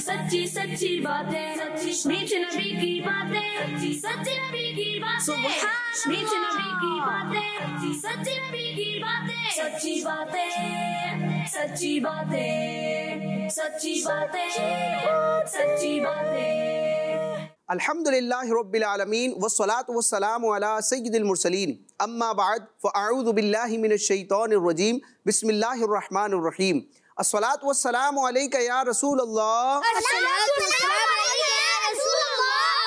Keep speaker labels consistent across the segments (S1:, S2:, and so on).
S1: सच्ची सच्ची बातें, मीठे नबी की बातें, सच्चे नबी की बातें, मीठे नबी की बातें, सच्चे नबी की बातें, सच्ची बातें, सच्ची बातें, सच्ची बातें, सच्ची बातें।
S2: अल्हम्दुलिल्लाहि रब्बिल आलमीन वस्सलातु वस्सलामु अला सय्यिदिल मुरसलीन अम्मा बाद फ़अऊज़ु बिल्लाहि मिनश शैतानिर रजीम बिस्मिल्लाहिर रहमानिर रहीम अस्सलातु वस्सलामु अलैका या रसूल अल्लाह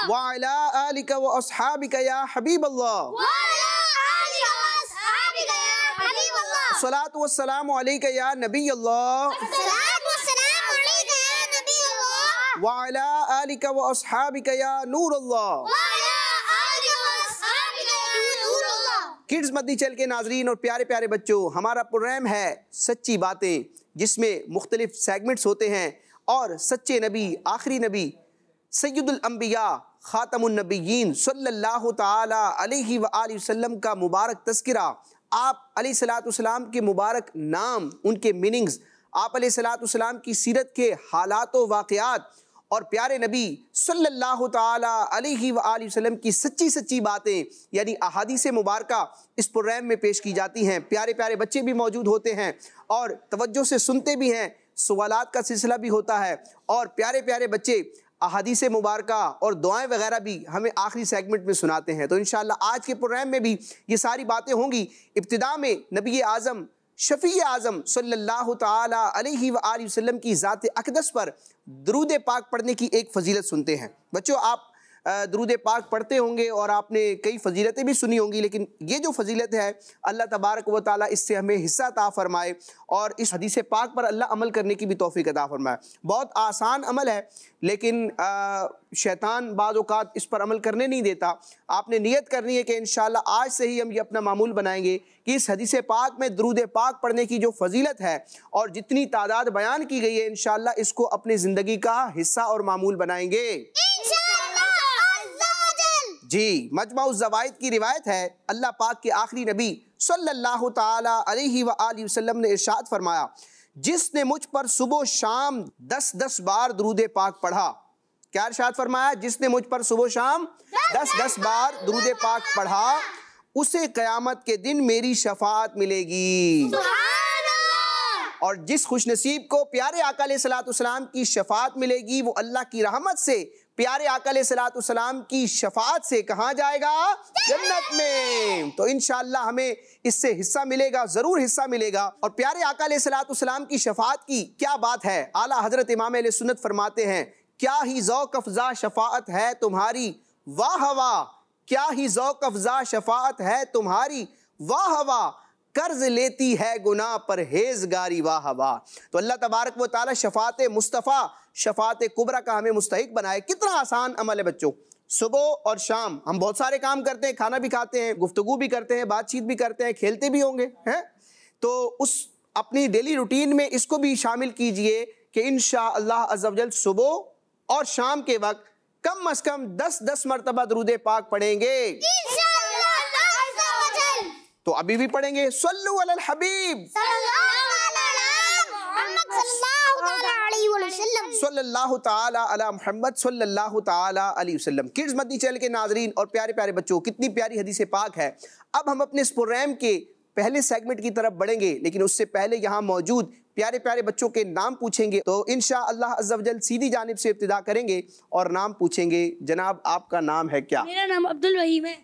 S2: व अला आलिका व अस्हाबिका या हबीब अल्लाह अस्सलातु वस्सलामु अलैका या नबी अल्लाह व अला आलिका व अस्हाबिका या नूर अल्लाह। किड्स मदनी चैनल के नाजरीन और प्यारे प्यारे बच्चों, हमारा प्रोग्राम है सच्ची बातें, जिसमें मुख्तलिफ सेगमेंट्स होते हैं और सच्चे नबी, आखिरी नबी, सैयदुल अंबिया, खातमुन नबिय्यीन सल्लल्लाहु ताला अलैहि व आलिहि वसल्लम का मुबारक तज़किरा, आप अलैहिस्सलाम के मुबारक नाम, उनके मीनिंग्स, आप अलैहिस्सलाम की सीरत के हालात व वाक़यात और प्यारे नबी सल्लल्लाहु ताला अलैहि व आलिहि वसल्लम की सच्ची सच्ची बातें यानी अहादीस मुबारका इस प्रोग्राम में पेश की जाती हैं। प्यारे प्यारे बच्चे भी मौजूद होते हैं और तवज्जो से सुनते भी हैं, सवालात का सिलसिला भी होता है और प्यारे प्यारे बच्चे अहादीस मुबारका और दुआएं वगैरह भी हमें आखिरी सेगमेंट में सुनाते हैं। तो इंशाअल्लाह आज के प्रोग्राम में भी ये सारी बातें होंगी। इब्तिदा में नबी आज़म शफ़ी आज़म सल्लल्लाहु ताला अलैहि व आलिहि वसल्लम की ज़ात अक़दस पर दुरूद पाक पढ़ने की एक फ़जीलत सुनते हैं। बच्चों, आप दुरूद पाक पढ़ते होंगे और आपने कई फ़जीलतें भी सुनी होंगी, लेकिन ये जो फ़जीलत है अल्लाह तबारक व तआला इससे हमें हिस्सा अता फ़रमाए और इस हदीस पाक पर अल्लाह अमल करने की भी तौफ़ीक़ अता फ़रमाए। बहुत आसान अमल है, लेकिन शैतान बाज़ औक़ात इस पर अमल करने नहीं देता। आपने नियत करनी है कि इंशाअल्लाह आज से ही हम ये अपना मामूल बनाएंगे कि इस हदीस पाक में दुरूद पाक पढ़ने की जो फ़जीलत है और जितनी तादाद बयान की गई है, इंशाअल्लाह इसको अपनी ज़िंदगी का हिस्सा और मामूल बनाएंगे जी। मजमुअ ज़वाइद की रिवायत है, अल्लाह पाक के आखिरी नबी सल्लल्लाहु ताला अलैहि व आलिहि वसल्लम ने इरशाद फरमाया, जिसने मुझ पर सुबह शाम 10-10 बार दुरूद पाक पढ़ा। क्या इरशाद फरमाया? जिसने मुझ पर सुबह शाम 10-10 बार दुरूद पाक पढ़ा, उसे क़यामत के दिन मेरी शफाअत मिलेगी। और जिस खुशनसीब को प्यारे आका अलैहिस्सलाम की शफाअत मिलेगी, वो अल्लाह की रहमत से प्यारे आका अलैहिस्सलाम की शफाअत से कहाँ जाएगा? जन्नत में। तो इंशाअल्लाह हमें इससे हिस्सा मिलेगा, ज़रूर हिस्सा मिलेगा। और प्यारे आका अलैहिस्सलाम की शफाअत की क्या बात है। आला हज़रत इमाम अहले सुन्नत फरमाते हैं, क्या ही ज़ौक़ अफ़ज़ा शफाअत है तुम्हारी, वाह वाह, क्या ही ज़ौक़ अफ़ज़ा शफाअत है तुम्हारी, वाह वाह, कर्ज लेती है गुनाह परहेज़गारी, वाह वाह। तो अल्लाह तबारक व तआला शफाअत मुस्तफ़ा, शफाअत कुबरा का हमें मुस्तहिक बनाए। कितना आसान अमल है बच्चों। सुबह और शाम हम बहुत सारे काम करते हैं, खाना भी खाते हैं, गुफ्तगू भी करते हैं, बातचीत भी करते हैं, खेलते भी होंगे, हैं? तो उस अपनी डेली रूटीन में इसको भी शामिल कीजिए कि इंशाअल्लाह अज़्ज़ा वजल सुबह और शाम के वक्त कम अज़ कम 10-10 मरतबा दुरूद पाक पढ़ेंगे। तो अभी भी पढ़ेंगे, सल्लु अलल हबीब सल्लल्लाहु ताला अला मुहम्मद सल्लल्लाहु ताला अलैहि वसल्लम। किड्स मदनी चैनल के नाजरीन और प्यारे प्यारे बच्चों, कितनी प्यारी हदीस पाक है। अब हम अपने इस प्रोग्राम के पहले सेगमेंट की तरफ बढ़ेंगे, लेकिन उससे पहले यहाँ मौजूद प्यारे प्यारे बच्चों के नाम पूछेंगे। तो इंशाअल्लाह अज़्ज़ा वजल सीधी जानिब से इब्तिदा करेंगे और नाम पूछेंगे। जनाब, आपका नाम है क्या?
S3: मेरा नाम अब्दुल रहीम है।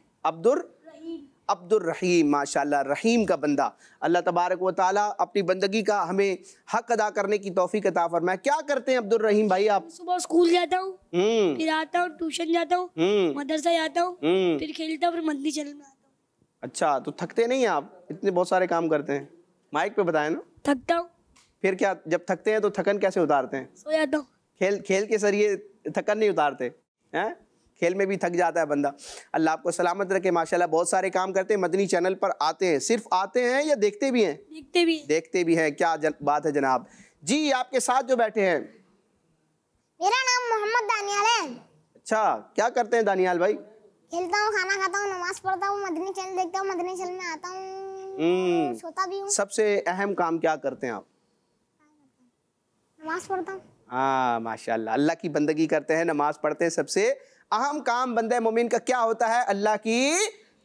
S2: अब्दुल रहीम, माशाल्लाह, रहीम का बंदा। अल्लाह तबारक व तआला अपनी बंदगी का हमें हक अदा करने की तौफीक अता फरमाए। क्या करते हैं अब्दुल रहीम भाई आप?
S3: सुबह स्कूल जाता हूँ, फिर आता हूँ, ट्यूशन जाता हूँ, मदरसा जाता हूँ, फिर खेलता हूँ, फिर मदनी चैनल में आता हूँ।
S2: अच्छा, तो थकते नहीं आप? इतने बहुत सारे काम करते हैं, माइक पे बताए ना।
S3: थकता हूँ।
S2: फिर क्या, जब थकते हैं तो थकन कैसे उतारते हैं?
S3: सो जाता हूँ।
S2: खेल के जरिए थकन नहीं उतारते हैं? खेल में भी थक जाता है बंदा। अल्लाह आपको सलामत रखे। माशाल्लाह बहुत सारे काम करते हैं, मदनी चैनल पर आते हैं। सिर्फ आते हैं या देखते भी हैं? देखते भी हैं। क्या बात है जनाब। जी, आपके साथ जो बैठे हैं,
S4: मेरा नाम मोहम्मद दानियाल है।
S2: अच्छा, क्या करते हैं दानियाल भाई?
S4: खेलता हूँ, खाना खाता हूँ, नमाज पढ़ता हूँ, मदनी चैनल देखता हूँ, मदनी चैनल में आता हूँ, सोता भी हूँ।
S2: सबसे अहम काम क्या करते हैं आप?
S4: नमाज पढ़ता हूँ।
S2: हाँ माशाल्लाह, अल्लाह की बंदगी करते हैं, नमाज पढ़ते हैं। सबसे अहम काम बंदे मोमिन का क्या होता है? अल्लाह की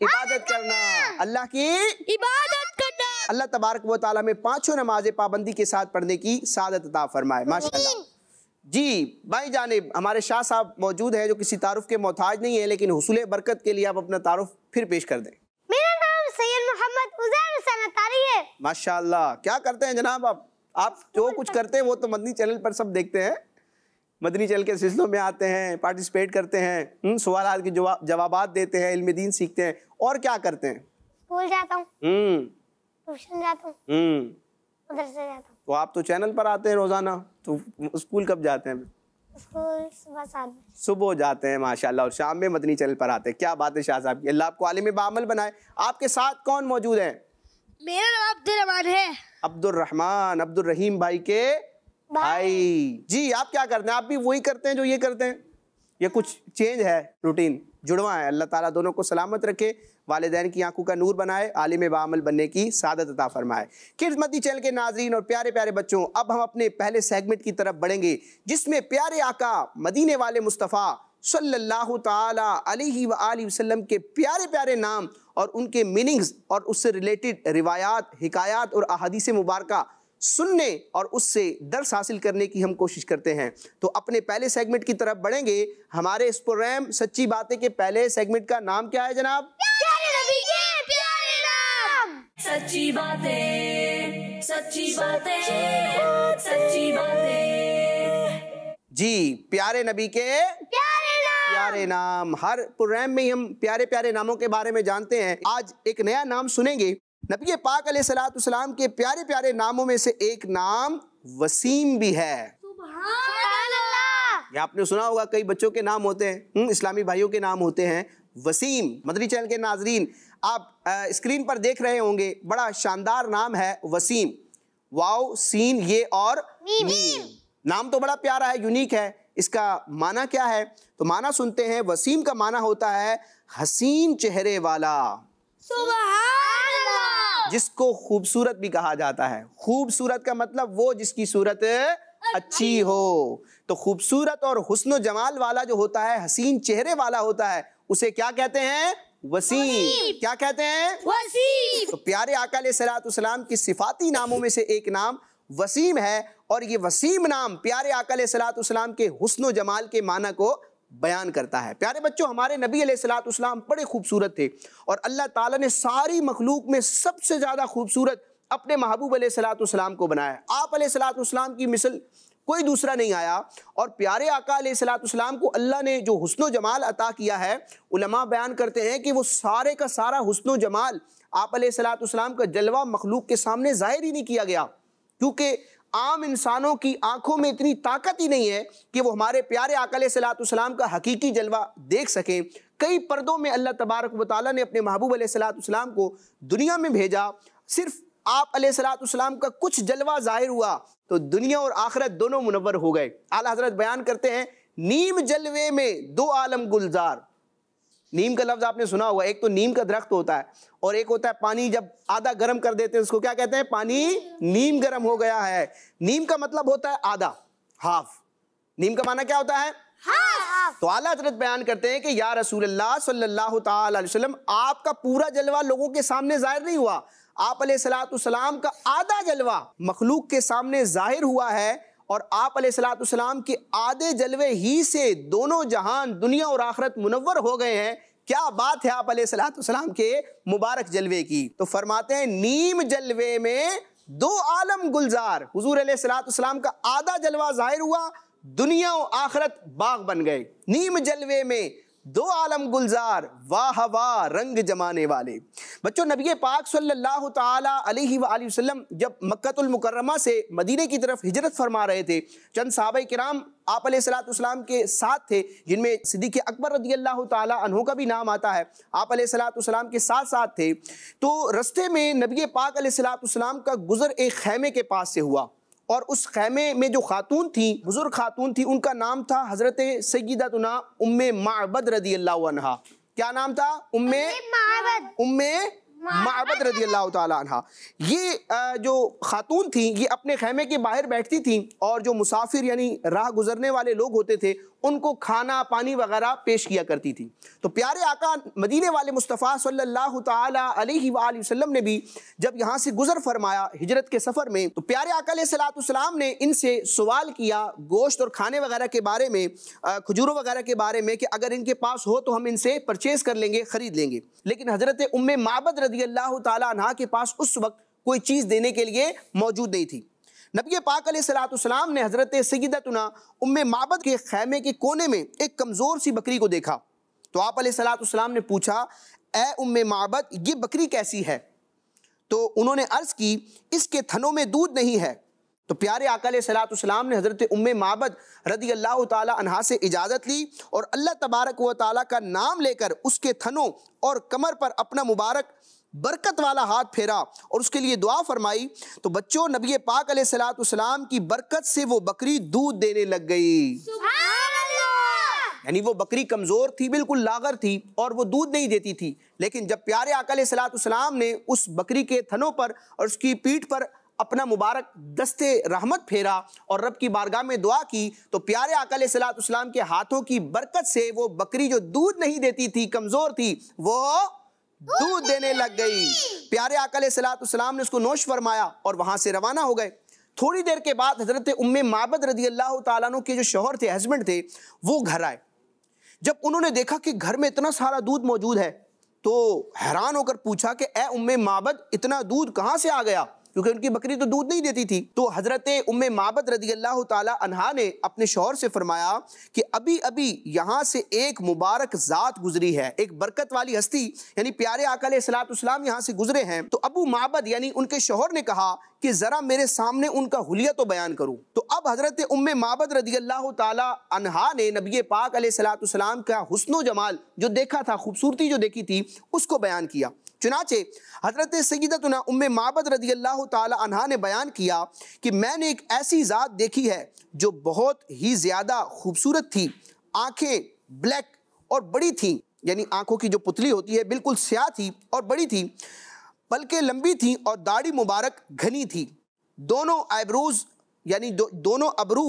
S2: इबादत करना, अल्लाह की
S3: इबादत करना।
S2: अल्लाह तबारक व तआला में पांचों नमाजें पाबंदी के साथ पढ़ने की सादत अता फरमाए। माशाल्लाह। जी भाई जानिब हमारे शाह साहब मौजूद हैं जो किसी तारुफ के मोहताज नहीं है, लेकिन हुसूल बरकत के लिए आप अपना तारुफ फिर पेश कर दें।
S4: मेरा नाम सैयद मोहम्मद उजैर हुसैन अतारी है।
S2: माशाल्लाह, क्या करते हैं जनाब आप? आप जो कुछ करते हैं वो तो मदनी चैनल पर सब देखते हैं। मदनी चैनल के सिलसिलों में आते हैं, पार्टिसिपेट करते हैं, सवालात के जवाबात देते हैं, इल्म दीन सीखते हैं, और क्या करते हैं?
S4: स्कूल जाता हूँ, ट्यूशन जाता हूँ, मदरसे जाता हूँ।
S2: तो आप तो चैनल पर आते हैं रोजाना, तो स्कूल कब जाते हैं?
S4: स्कूल सुबह 7 बजे।
S2: सुबह जाते हैं माशाल्लाह, और शाम में मदनी चैनल पर आते हैं। क्या बात है शाह साहब की, अल्लाह आपको आलिम बाअमल बनाए। आपके साथ कौन मौजूद है?
S3: मेरा नाम अब्दुर्रहमान है।
S2: अब्दुर्रहमान, अब्दुर्रहीम भाई के भाई। जी आप क्या करते हैं? आप भी वही करते हैं जो ये करते हैं, या कुछ चेंज है रूटीन? जुड़वा है। अल्लाह ताला दोनों को सलामत रखे, वालिदैन की आंखों का नूर बनाए, आलिम बाअमल बनने की सादत अता फरमाए। किड्स मदनी चैनल के नाज़रीन और प्यारे प्यारे बच्चों, अब हम अपने पहले सेगमेंट की तरफ बढ़ेंगे, जिसमें प्यारे आका मदीने वाले मुस्तफ़ा सल्लल्लाहु ताला अलैहि व आलिहि वसल्लम के प्यारे प्यारे नाम और उनके मीनिंग्स और उससे रिलेटेड रिवायात, हिकायात और अहादीस मुबारका सुनने और उससे दर्स हासिल करने की हम कोशिश करते हैं। तो अपने पहले सेगमेंट की तरफ बढ़ेंगे। हमारे इस प्रोग्राम सच्ची बातें के पहले सेगमेंट का नाम क्या है जनाब?
S4: प्यारे नबी के प्यारे नाम।
S1: सच्ची बातें, सच्ची बातें, सच्ची बातें।
S2: जी, प्यारे नबी के प्यारे नाम। हर प्रोग्राम में हम प्यारे प्यारे नामों के बारे में जानते हैं। आज एक नया नाम सुनेंगे। नबी पाक अलैहिस्सलाम के प्यारे प्यारे नामों में से एक नाम वसीम भी है।
S4: सुभान
S2: ये आपने सुना होगा, कई बच्चों के नाम होते हैं, इस्लामी भाइयों के नाम होते हैं वसीम। मदनी चैनल के नाजरीन आप स्क्रीन पर देख रहे होंगे, बड़ा शानदार नाम है वसीम। वाव, सीन, ये और मीम। नाम तो बड़ा प्यारा है, यूनिक है। इसका माना क्या है? तो माना सुनते हैं। वसीम का माना होता है हसीन चेहरे वाला, जिसको खूबसूरत भी कहा जाता है। खूबसूरत का मतलब वो जिसकी सूरत अच्छी हो। तो खूबसूरत और हुस्न जमाल वाला जो होता है, हसीन चेहरे वाला होता है, उसे क्या कहते हैं? वसीम। क्या कहते हैं?
S3: वसीम।
S2: तो प्यारे आका अलैहिस्सलाम की सिफाती नामों में से एक नाम वसीम है, और ये वसीम नाम प्यारे आका अलैहिस्सलाम के हुस्न जमाल के माना को बयान करता है। प्यारे बच्चों, हमारे नबी अलैहिस्सलाम बड़े खूबसूरत थे, और अल्लाह ताला ने सारी मखलूक में सबसे ज़्यादा खूबसूरत अपने महबूब अलैहिस्सलाम को बनाया। आप अलैहिस्सलाम की मिसल कोई दूसरा नहीं आया, और प्यारे आका अलैहिस्सलाम को अल्लाह ने जो हुस्न जमाल अता किया है, उलमा बयान करते हैं कि वो सारे का सारा हुस्न जमाल आप अलैहिस्सलाम का जलवा मखलूक के सामने जाहिर ही नहीं किया गया, क्योंकि आम इंसानों की आंखों में इतनी ताकत ही नहीं है कि वो हमारे प्यारे आका अलैहिस्सलाम का हकीकी जलवा देख सकें। कई पर्दों में अल्लाह तबारक व तआला ने अपने महबूब अलैहिस्सलाम को दुनिया में भेजा। सिर्फ आप अलैहिस्सलाम का कुछ जलवा जाहिर हुआ तो दुनिया और आखिरत दोनों मुनव्वर हो गए। आला हजरत बयान करते हैं, नीम जलवे में दो आलम गुलजार। नीम का लफ्ज आपने सुना होगा। एक तो नीम का दरख्त होता है, और एक होता है पानी जब आधा गर्म कर देते हैं उसको क्या कहते हैं? पानी नीम गर्म हो गया है। नीम का मतलब होता है आधा, हाफ। नीम का माना क्या होता है? हाफ। तो आला हजरत बयान करते हैं कि या रसूल अल्लाह सल्लल्लाहु ताला अलैहि वसल्लम, आपका पूरा जलवा लोगों के सामने जाहिर नहीं हुआ, आप अलैहिस्सलाम का आधा जलवा मखलूक के सामने जाहिर हुआ है, और आप अलैहिस्सलाम के आधे जलवे ही से दोनों जहान दुनिया और आखिरत मुनव्वर हो गए हैं। क्या बात है आप अलैहिस्सलाम के मुबारक जलवे की। तो फरमाते हैं, नीम जलवे में दो आलम गुलजार। हुजूर अलैहिस्सलाम का आधा जलवा जाहिर हुआ, दुनिया और आखिरत बाग बन गए। नीम जलवे में दो आलम गुलजार, वाह वाह रंग जमाने वाले। बच्चों, नबी पाक सल्लल्लाहु ताला अलैहि व आलिहि वसल्लम जब मक्कतुल मुकर्रमा से मदीने की तरफ हिजरत फरमा रहे थे, चंद सहाबा किराम आप अलैहिस्सलाम के साथ थे, जिनमें सिद्दीक़ अकबर रज़ियल्लाहु ताला अन्हु का भी नाम आता है। आप अलैहिस्सलाम के साथ साथ थे। तो रस्ते में नबी पाक अलैहिस्सलाम का गुज़र एक खैमे के पास से हुआ, और उस खैमे में जो खातून थी, बुजुर्ग खातून थी, उनका नाम था हजरत सय्यदतुना उम्मे माबद रज़ियल्लाहु अन्हा। क्या नाम था? उम्मे माबद रदी अल्लाह ताला अन्हा। ये जो खातून थी ये अपने खैमे के बाहर बैठती थी और जो मुसाफिर यानी राह गुजरने वाले लोग होते थे उनको खाना पानी वगैरह पेश किया करती थी। तो प्यारे आका मदीने वाले मुस्तफ़ा सल्लल्लाहु ताला अलैहि वसल्लम ने भी जब यहाँ से गुजर फरमाया हिजरत के सफ़र में, तो प्यारे आका अलैहिस्सलाम ने इनसे सवाल किया गोश्त और खाने वगैरह के बारे में, खजूरों वगैरह के बारे में कि अगर इनके पास हो तो हम इनसे परचेज़ कर लेंगे, ख़रीद लेंगे। लेकिन हज़रत उम्मे माबद रदी अल्लाह ताला अन्हा के पास उस वक्त कोई चीज़ देने के लिए मौजूद नहीं थी। नबी पाक अलैहिस्सलाम ने हज़रत सय्यदतुना उम्मे माबद के खैमे के कोने में एक कमज़ोर सी बकरी को देखा। तो आप अलैहिस्सलाम ने पूछा, ए उम्मे माबद ये बकरी कैसी है? तो उन्होंने अर्ज़ की, इसके थनों में दूध नहीं है। तो प्यारे आका अलैहिस्सलाम ने हज़रत उम्मे माबद रदी अल्लाह ताला अन्हा से इजाज़त ली और अल्लाह तबारक व ताला का नाम लेकर उसके थनों और कमर पर अपना मुबारक बरकत वाला हाथ फेरा और उसके लिए दुआ फरमाई। तो बच्चों, नबी पाक अलैहिस्सलाम की बरकत से वो बकरी दूध देने लग गई। यानी वो बकरी कमज़ोर थी, बिल्कुल लागर थी और वो दूध नहीं देती थी, लेकिन जब प्यारे आका अलैहिस्सलाम ने उस बकरी के थनों पर और उसकी पीठ पर अपना मुबारक दस्ते रहमत फेरा और रब की बारगाह में दुआ की, तो प्यारे आका अलैहिस्सलाम के हाथों की बरकत से वो बकरी जो दूध नहीं देती थी, कमज़ोर थी, वो दूध देने लग गई। प्यारे आका अलैहिस्सलाम ने उसको नोश फरमाया और वहां से रवाना हो गए। थोड़ी देर के बाद हजरत उम्मे माबद रदी अल्लाह ताला अन्हु के जो शौहर थे, हस्बैंड थे, वो घर आए। जब उन्होंने देखा कि घर में इतना सारा दूध मौजूद है तो हैरान होकर पूछा कि ए उम्मे माबद इतना दूध कहाँ से आ गया, क्योंकि उनकी बकरी तो दूध नहीं देती थी। तो हजरत उम्मे माबद रदी अल्लाह ताला अन्हा ने अपने शौहर से फरमाया कि अभी अभी यहाँ से एक मुबारक ज़ात गुजरी है, एक बरकत वाली हस्ती यानी प्यारे आका अलैहिस्सलाम यहाँ से गुजरे हैं। तो अबू माबद यानी उनके शौहर ने कहा कि ज़रा मेरे सामने उनका हुलिया तो बयान करूँ। तो अब हजरत उम्मे माबद रदी अल्लाह ताला अन्हा ने नबी पाक अलैहिस्सलाम का हुस्नो जमाल जो देखा था, खूबसूरती जो देखी थी, उसको बयान किया। चुनाचे हजरत सय्यदतुना उम्मे माबद रदी अल्लाह ताला अन्हा ने बयान किया कि मैंने एक ऐसी ज़ात देखी है जो बहुत ही ज़्यादा खूबसूरत थी, आँखें ब्लैक और बड़ी थी, यानी आँखों की जो पुतली होती है बिल्कुल स्याह थी और बड़ी थी, पलकें लंबी थी और दाढ़ी मुबारक घनी थी। दोनों आइब्रोज यानी दोनों अबरू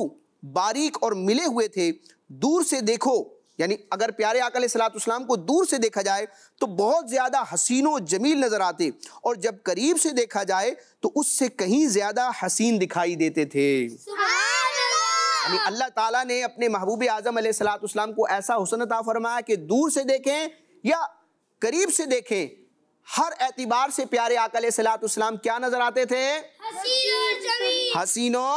S2: बारीक और मिले हुए थे। दूर से देखो यानी अगर प्यारे आका अलैहिस्सलाम को दूर से देखा जाए तो बहुत ज़्यादा हसीनो जमील नज़र आते और जब करीब से देखा जाए तो उससे कहीं ज़्यादा हसीन दिखाई देते थे। यानी अल्लाह ताला ने अपने महबूब आज़म अलैहिस्सलाम को ऐसा हुस्न अता फरमाया कि दूर से देखें या करीब से देखें, हर एतबार से प्यारे आका अलैहिस्सलाम क्या नज़र आते थे? हसीनो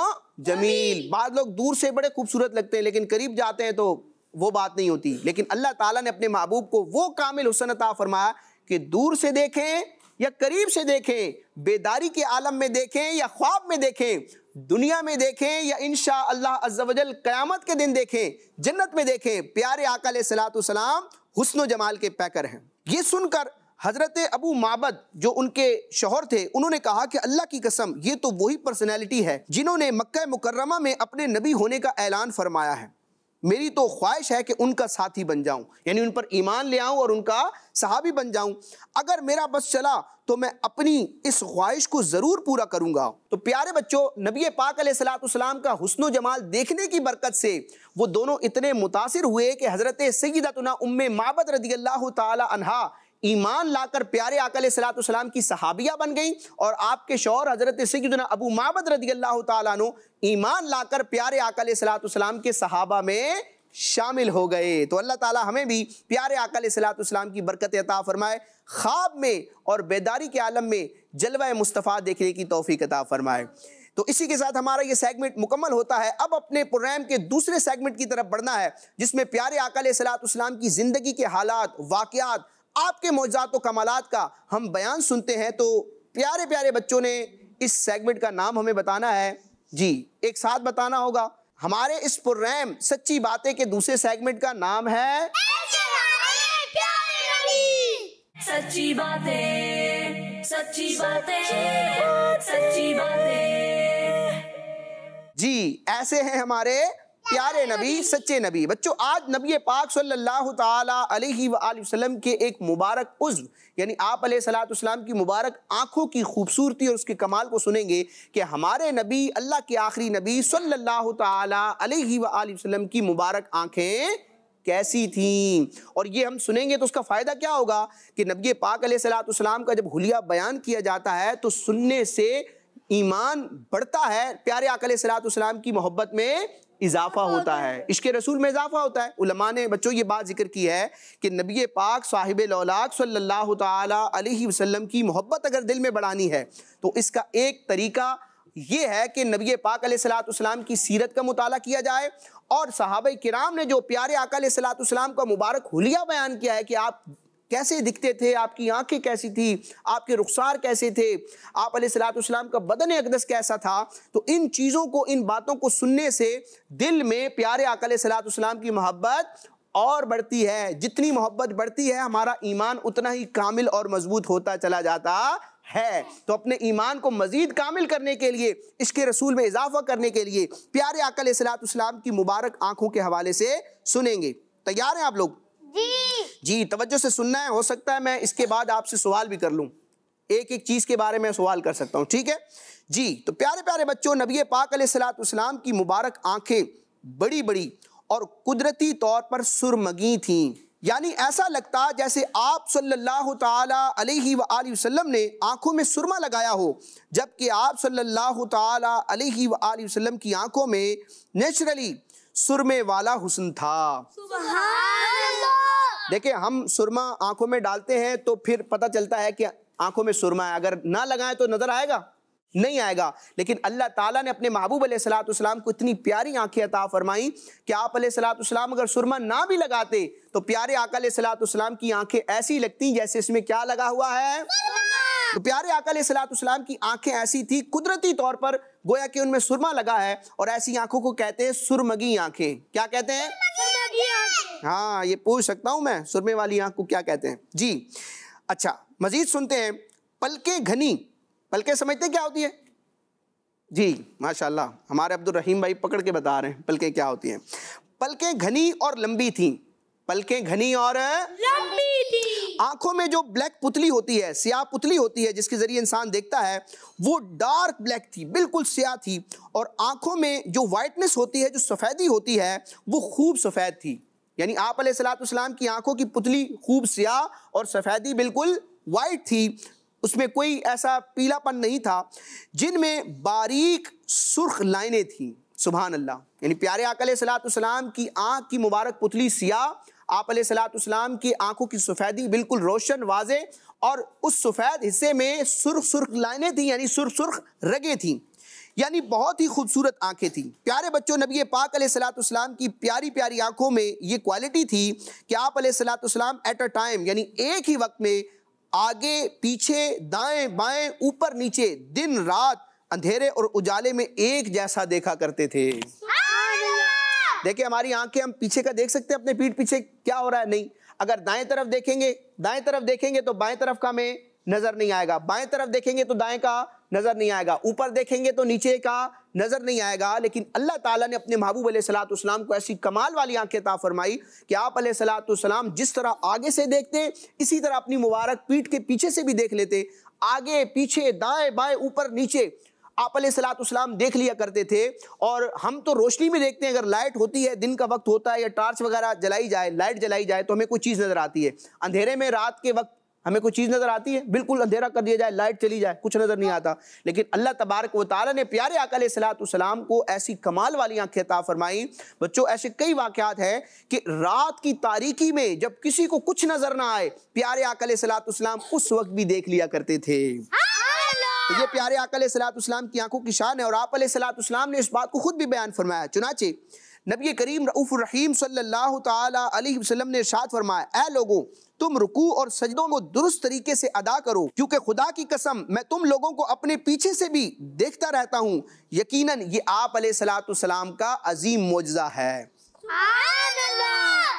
S2: जमील। बाद लोग दूर से बड़े खूबसूरत लगते हैं लेकिन करीब जाते हैं तो वो बात नहीं होती। लेकिन अल्लाह ताला ने अपने महबूब को वो कामिल हुस्न अता फरमाया कि दूर से देखें या करीब से देखें, बेदारी के आलम में देखें या ख्वाब में देखें, दुनिया में देखें या इंशा अल्लाह अज़्ज़ा वजल क़यामत के दिन देखें, जन्नत में देखें, प्यारे आका अलैहिस्सलाम हुस्न जमाल के पैकर हैं। ये सुनकर हजरत अबू माबद जो उनके शौहर थे उन्होंने कहा कि अल्लाह की कसम ये तो वही पर्सनैलिटी है जिन्होंने मक्का मुकर्रमा में अपने नबी होने का ऐलान फरमाया है। मेरी तो ख्वाहिश है कि उनका साथी बन जाऊं, यानी उन पर ईमान ले आऊं और उनका सहाबी बन जाऊं। अगर मेरा बस चला तो मैं अपनी इस ख्वाहिश को ज़रूर पूरा करूंगा। तो प्यारे बच्चों, नबी पाक अलैहिस्सलाम का हुस्नो जमाल देखने की बरकत से वो दोनों इतने मुतासिर हुए कि हज़रत सय्यदतुना उम्मे माबद रदी अल्लाह ताला अन्हा ईमान लाकर प्यारे आका अलैहिस्सलाम की सहाबिया बन गई और आपके शौहर हजरत सय्यदुना अबू माबद रदी अल्लाह ताला अन्हु ईमान लाकर प्यारे आका अलैहिस्सलाम के सहाबा में शामिल हो गए। तो अल्लाह ताला हमें भी प्यारे आका अलैहिस्सलाम की बरकत अता फरमाए, ख्वाब में और बेदारी के आलम में जलवा मुस्तफ़ा देखने की तौफीक अता फरमाए। तो इसी के साथ हमारा ये सेगमेंट मुकम्मल होता है। अब अपने प्रोग्राम के दूसरे सेगमेंट की तरफ बढ़ना है जिसमें प्यारे आका अलैहिस्सलाम की ज़िंदगी के हालात, वाक़यात, आपके मौजज़ात व कमालात का हम बयान सुनते हैं। तो प्यारे प्यारे बच्चों ने इस सेगमेंट का नाम हमें बताना है जी, एक साथ बताना होगा। हमारे इस प्रोग्राम सच्ची बातें के दूसरे सेगमेंट का नाम है
S1: सच्ची बातें, सच्ची बातें, सच्ची बातें।
S2: जी। ऐसे हैं हमारे प्यारे नबी, सच्चे नबी। बच्चों, आज नबी पाक सल्लल्लाहु ताला अलैहि वसल्लम के एक मुबारक उज़्व यानी आप अलैहिस्सलाम की मुबारक आंखों की खूबसूरती और उसके कमाल को सुनेंगे कि हमारे नबी, अल्लाह के आखिरी नबी सल्लल्लाहु ताला अलैहि वसल्लम की मुबारक आंखें कैसी थी। और ये हम सुनेंगे तो उसका फ़ायदा क्या होगा कि नबी पाक अलैहिस्सलाम का जब हुलिया बयान किया जाता है तो सुनने से ईमान बढ़ता है, प्यारे आका अलैहिस्सलाम की मोहब्बत में इजाफा होता है, इश्क़ रसूल में इजाफा होता है। उलमा ने बच्चों ये बात जिक्र की है कि नबी पाक साहिबे लौलाक सल्लल्लाहु ताला अलैहि वसल्लम की मोहब्बत अगर दिल में बढ़ानी है तो इसका एक तरीका ये है कि नबी पाक अलैहिस्सलाम की सीरत का मुताला किया जाए और सहाबा किराम ने जो प्यारे आका अलैहिस्सलाम का मुबारक हुलिया बयान किया है कि आप कैसे दिखते थे, आपकी आंखें कैसी थी, आपके रुखसार कैसे थे, आप अलैहिस्सलाम का बदन अक़दस कैसा था, तो इन चीज़ों को, इन बातों को सुनने से दिल में प्यारे आका अलैहिस्सलाम की मोहब्बत और बढ़ती है। जितनी मोहब्बत बढ़ती है हमारा ईमान उतना ही कामिल और मजबूत होता चला जाता है। तो अपने ईमान को मजीद कामिल करने के लिए, इसके रसूल में इजाफा करने के लिए प्यारे आका अलैहिस्सलाम की मुबारक आंखों के हवाले से सुनेंगे। तैयार हैं आप लोग? जी, तवज्जो से सुनना है। हो सकता है मैं इसके बाद आपसे सवाल भी कर लूं, एक एक चीज के बारे में सवाल कर सकता हूं, ठीक है जी। तो प्यारे प्यारे बच्चों, नबी पाक अलैहिस्सलाम की मुबारक आंखें बड़ी बड़ी और कुदरती तौर पर सुरमगी थीं, यानी ऐसा लगता जैसे आप सल्लल्लाहु ताला अलैहि वसल्लम ने आंखों में सुरमा लगाया हो, जबकि आप सल्लल्लाहु ताला अलैहि वसल्लम की आंखों में नेचुरली सुरमे वाला हुस्न था। देखिए, हम सुरमा आंखों में डालते हैं तो फिर पता चलता है कि आंखों में सुरमा है, अगर ना लगाएं तो नजर आएगा? नहीं आएगा। लेकिन अल्लाह ताला ने अपने महबूब अलैहिस्सलाम को इतनी प्यारी आंखें अता फरमाई कि आप अलैहिस्सलाम अगर सुरमा ना भी लगाते तो प्यारे आका अलैहिस्सलाम की आंखें ऐसी लगती जैसे इसमें क्या लगा हुआ है, तो प्यारे आका अलैहिस्सलाम की आंखें ऐसी थी कुदरती तौर पर, गोया कि उनमें सुरमा लगा है। और ऐसी आंखों को कहते हैं सुरमगी आंखें। क्या कहते हैं? हाँ, ये पूछ सकता हूं मैं, सुरमे वाली आंख को क्या कहते हैं जी। अच्छा, मजीद सुनते हैं। पलकें घनी, पलकें समझते क्या होती है? जी माशाल्लाह, हमारे अब्दुल रहीम भाई पकड़ के बता रहे हैं पलकें क्या होती हैं। पलकें घनी और लंबी थी, पलकें घनी और लंबी थी। आंखों में जो ब्लैक पुतली होती है, स्याह पुतली होती है जिसके जरिए इंसान देखता है, वो डार्क ब्लैक थी, बिल्कुल स्याह थी। और आंखों में जो वाइटनेस होती है, जो सफ़ेदी होती है, वो खूब सफ़ेद थी। यानी आप अलैहिस्सलाम की आंखों की पुतली खूब स्याह और सफ़ेदी बिल्कुल वाइट थी, उसमें कोई ऐसा पीलापन नहीं था, जिनमें बारीक सुर्ख लाइनें थी। सुभान अल्लाह। यानी प्यारे आका अलैहिस्सलाम की आंख की मुबारक पुतली सियाह, आप अलैहिस्सलाम की आंखों की सफ़ेदी बिल्कुल रोशन वाजे, और उस सफ़ेद हिस्से में सुर्ख सुर्ख लाइनें थी, यानी सुर्ख सुर्ख रगें थी, यानी बहुत ही खूबसूरत आंखें थी। प्यारे बच्चों, नबी पाक अलैहिस्सलाम की प्यारी प्यारी आंखों में ये क्वालिटी थी कि आप अलैहिस्सलाम एट अ टाइम, यानी एक ही वक्त में आगे पीछे, दाएं बाएं, ऊपर नीचे, दिन रात, अंधेरे और उजाले में एक जैसा देखा करते थे। देखिए, हमारी आंखें, हम पीछे का देख सकते हैं अपने पीठ पीछे क्या हो रहा है? नहीं। अगर दाएं तरफ देखेंगे तो बाएं तरफ का हमें नजर नहीं आएगा, बाएं तरफ देखेंगे तो दाएं का नजर नहीं आएगा, ऊपर देखेंगे तो नीचे का नजर नहीं आएगा। लेकिन अल्लाह ताला ने अपने महबूब अलैहिस्सलाम को ऐसी कमाल वाली आंखें अता फरमाई कि आप अलैहिस्सलाम जिस तरह आगे से देखते, इसी तरह अपनी मुबारक पीठ के पीछे से भी देख लेते। आगे पीछे, दाएं बाएं, ऊपर नीचे आप अलैहिस्सलाम देख लिया करते थे। और हम तो रोशनी में देखते हैं, अगर लाइट होती है, दिन का वक्त होता है या टार्च वगैरह जलाई जाए, लाइट जलाई जाए तो हमें कोई चीज़ नज़र आती है। अंधेरे में रात के वक्त हमें कोई चीज़ नज़र आती है? बिल्कुल अंधेरा कर दिया जाए, लाइट चली जाए, कुछ नज़र नहीं आता। लेकिन अल्लाह तबारक व तआला ने प्यारे आका अलैहिस्सलाम को ऐसी कमाल वाली आंखें अता फरमाई। बच्चों, ऐसे कई वाक़यात हैं कि रात की तारीकी में जब किसी को कुछ नज़र ना आए, प्यारे आका अलैहिस्सलाम उस वक्त भी देख लिया करते थे। तो ये प्यारे आका अलैहिस्सलाम की आंखों की शान है। और आप अलैहिस्सलाम ने इस बात को खुद भी बयान फरमाया। चुनाचे नबी करीम रऊफ़ुर रहीम सल्लल्लाहु ताला अलैहि वसल्लम ने इरशाद फरमाया, ऐ लोगों, तुम रुकू और सजदों को दुरुस्त तरीके से अदा करो, क्योंकि खुदा की कसम मैं तुम लोगों को अपने पीछे से भी देखता रहता हूँ। यकीनन ये आप अलैहिस्सलाम का अजीम मोजज़ा है।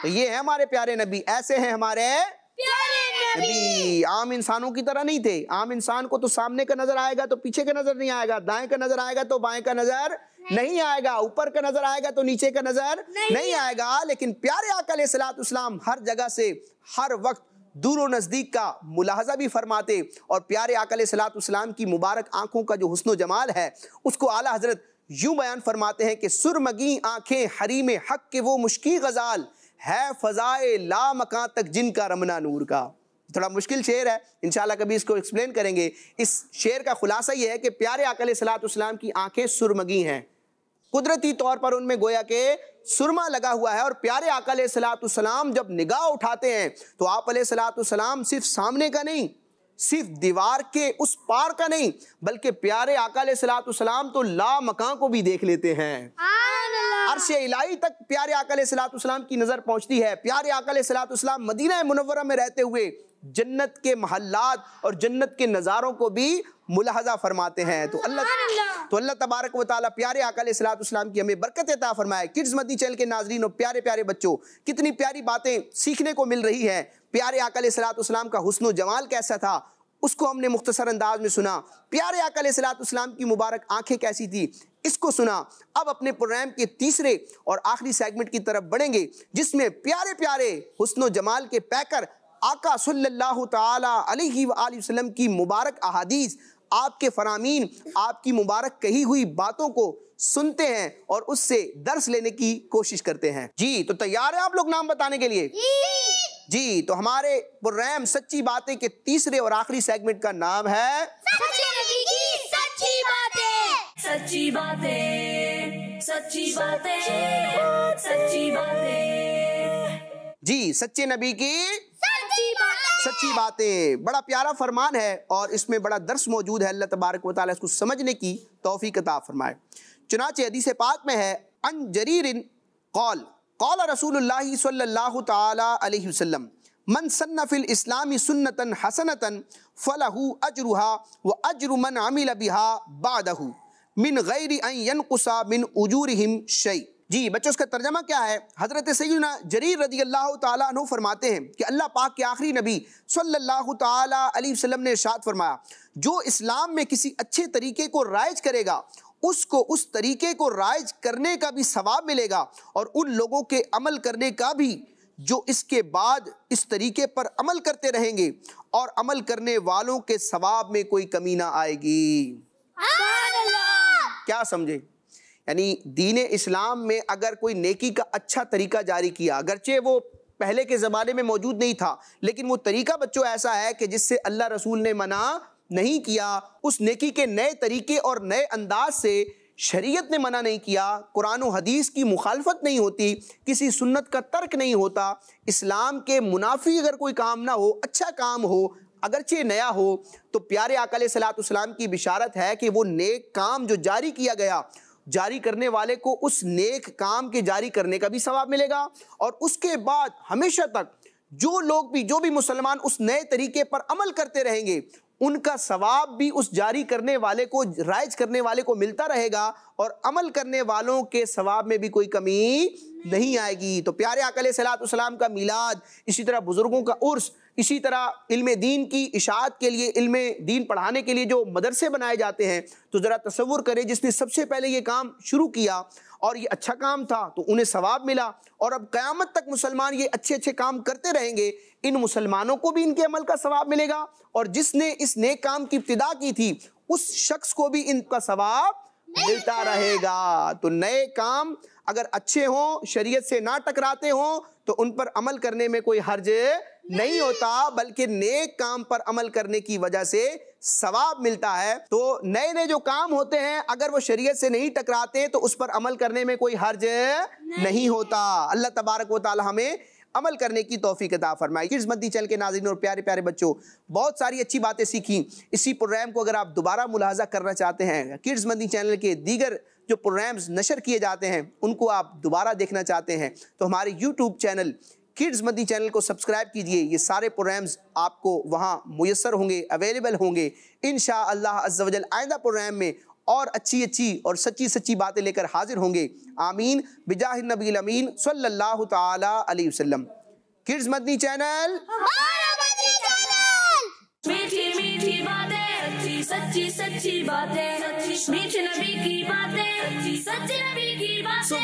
S2: तो ये है हमारे प्यारे नबी, ऐसे हैं हमारे प्यारे नबी। आम इंसानों की तरह नहीं थे। आम इंसान को तो सामने का नजर आएगा तो पीछे का नजर नहीं आएगा, दाएं का नजर आएगा तो बाएं का नजर नहीं आएगा। ऊपर का नजर आएगा तो नीचे का नजर नहीं आएगा। लेकिन प्यारे आका अलैहिस्सलाम हर जगह से हर वक्त दूर नजदीक का मुलाहजा भी फरमाते और प्यारे आका अलैहिस्सलाम की मुबारक आंखों का जो हुस्न जमाल है उसको आला हजरत यूं बयान फरमाते हैं कि सुरमगी आंखें हरीम हक के वो मुश्की गजाल है फजाए ला मकां तक जिनका रमना नूर का। थोड़ा मुश्किल शेर है, इंशाल्लाह कभी इसको एक्सप्लेन करेंगे। इस शेर का खुलासा ये है कि प्यारे आका अलैहिस्सलाम की आंखें सुरमगी हैं, कुदरती तौर पर उनमें गोया के सुरमा लगा हुआ है। और प्यारे आका अलैहिस्सलाम जब निगाह उठाते हैं तो आप अलैहिस्सलाम सिर्फ सामने का नहीं, सिर्फ दीवार के उस पार का नहीं, बल्कि प्यारे आका अलैहिस्सलाम तो ला मकां को भी देख लेते हैं। अर्श इलाही तक प्यारे आका अलैहिस्सलाम की नजर पहुंचती है। प्यारे आका अलैहिस्सलाम मदीना मुनव्वरा में रहते हुए जन्नत के महल्लात और जन्नत के नज़ारों को भी मुलाहजा फरमाते हैं। तो अल्लाह तबारक व तआला प्यारे आका अलैहिस्सलाम की हमें बरकत अता फरमाए। किड्स मदनी चैनल के नाज़रीन और प्यारे प्यारे बच्चों, कितनी प्यारी बातें सीखने को मिल रही है। प्यारे आका अलैहिस्सलाम का हुस्न जमाल कैसा था उसको हमने मुख्तसर अंदाज में सुना। प्यारे आका अलैहिस्सलाम की मुबारक आंखें कैसी थी इसको सुना। अब अपने प्रोग्राम के तीसरे और आखिरी सेगमेंट की तरफ बढ़ेंगे जिसमें प्यारे प्यारे हुस्न जमाल के पैकर आका सल्लल्लाहु ताला अलैहि वसल्लम की मुबारक अहादीस, आपके फरामीन, आपकी मुबारक कही हुई बातों को सुनते हैं और उससे दर्स लेने की कोशिश करते हैं। जी तो तैयार है आप लोग नाम बताने के लिए? जी तो हमारे प्रोग्राम सच्ची बातें के तीसरे और आखिरी सेगमेंट का नाम है
S1: सच्चे नबी की सच्ची बातें। सच्ची बातें, सच्ची बातें, सच्ची बातें।
S2: जी सच्चे नबी की
S1: सच्ची बातें।
S2: सच्ची बातें बड़ा प्यारा फरमान है और इसमें बड़ा दर्स मौजूद है। अल्लाह तबारक व तआला इसको समझने की तौफीक अता फरमाए। चुनाचे हदीस पाक में है अन जरीरिन क़ाल क़ाल रसूलुल्लाह सल्लल्लाहु ताला अलैहि वसल्लम मन सन्ना फिल इस्लामी सुन्नतन हसनतन फलहु अजरुहा व अजरु मन अमिल बिहा बादहु मिन गैरि अन यनकुसा मिन उजूरिहिम शै। जी बच्चों, इसका तर्जमा क्या है? हजरत सैयदना जरीर रज़ी अल्लाह ताला अन्हु फरमाते हैं कि अल्लाह पाक के आखिरी नबी सल्लल्लाहु ताला अलैहि वसल्लम ने इरशाद फरमाया, जो इस्लाम में किसी अच्छे तरीके को राइज करेगा उसको उस तरीके को राइज करने का भी सवाब मिलेगा और उन लोगों के अमल करने का भी जो इसके बाद इस तरीके पर अमल करते रहेंगे और अमल करने वालों के सवाब में कोई कमी ना आएगी। क्या समझे? यानी दीन इस्लाम में अगर कोई नेकी का अच्छा तरीका जारी किया, अगरचे वो पहले के ज़माने में मौजूद नहीं था, लेकिन वो तरीका बच्चों ऐसा है कि जिससे अल्लाह रसूल ने मना नहीं किया, उस नेकी के नए तरीके और नए अंदाज से शरीयत ने मना नहीं किया, कुरान और हदीस की मुखालफत नहीं होती, किसी सुन्नत का तर्क नहीं होता, इस्लाम के मुनाफी अगर कोई काम ना हो, अच्छा काम हो, अगरचे नया हो, तो प्यारे आका अलैहिस्सलाम की बिशारत है कि वो नेक काम जो जारी किया गया, जारी करने वाले को उस नेक काम के जारी करने का भी सवाब मिलेगा और उसके बाद हमेशा तक जो भी मुसलमान उस नए तरीके पर अमल करते रहेंगे उनका सवाब भी उस जारी करने वाले को, राइज करने वाले को मिलता रहेगा और अमल करने वालों के सवाब में भी कोई कमी नहीं आएगी। तो प्यारे आका अलैहिस्सलाम का मिलाद, इसी तरह बुजुर्गों का उर्स, इसी तरह इल्मे दीन की इशाअत के लिए, इल्मे दीन पढ़ाने के लिए जो मदरसे बनाए जाते हैं, तो ज़रा तसव्वुर करें जिसने सबसे पहले ये काम शुरू किया और ये अच्छा काम था तो उन्हें सवाब मिला और अब क़यामत तक मुसलमान ये अच्छे अच्छे काम करते रहेंगे, इन मुसलमानों को भी इनके अमल का सवाब मिलेगा और जिसने इस नेक काम की इब्तिदा की थी उस शख्स को भी इनका सवाब मिलता रहेगा। तो नए काम अगर अच्छे हों, शरीयत से ना टकराते हों, तो उन पर अमल करने में कोई हर्ज नहीं होता, बल्कि नेक काम पर अमल करने की वजह से सवाब मिलता है। तो नए नए जो काम होते हैं अगर वो शरीयत से नहीं टकराते तो उस पर अमल करने में कोई हर्ज नहीं होता। अल्लाह तबारक व तआला हमें अमल करने की तौफीक अता फरमाए। किड्स मदनी चैनल के नाज़रीन और प्यारे प्यारे बच्चों, बहुत सारी अच्छी बातें सीखी। इसी प्रोग्राम को अगर आप दोबारा मुलाहजा करना चाहते हैं, किड्स मदनी चैनल के दीगर जो प्रोग्राम्स नशर किए जाते हैं उनको आप दोबारा देखना चाहते हैं तो हमारे YouTube channel kids Madani channel को सब्सक्राइब कीजिए। ये सारे प्रोग्राम्स आपको वहाँ मुयस्सर होंगे, अवेलेबल होंगे इंशाअल्लाह अज़्ज़ व जल। आइंदा प्रोग्राम में और अच्छी और सच्ची बातें लेकर हाजिर होंगे। आमीन बिजाहि नबील अमीन सल्लल्लाहु ताला अलैहि वसल्लम। किड्स मदनी चैनल,
S1: मीठी मीठी बातें सच्ची सच्ची सच्ची बातें, मीठे नबी की बातें, सच्चे नबी की बातें,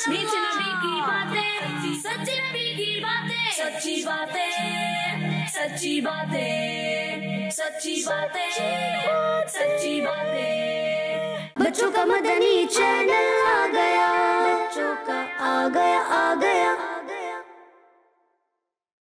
S1: मीठे नबी की बातें, सच्चे नबी की बातें, सच्ची बातें, सच्ची बातें, सच्ची बातें, सच्ची बातें। बच्चों का मदनी चैनल आ गया, बच्चों का आ गया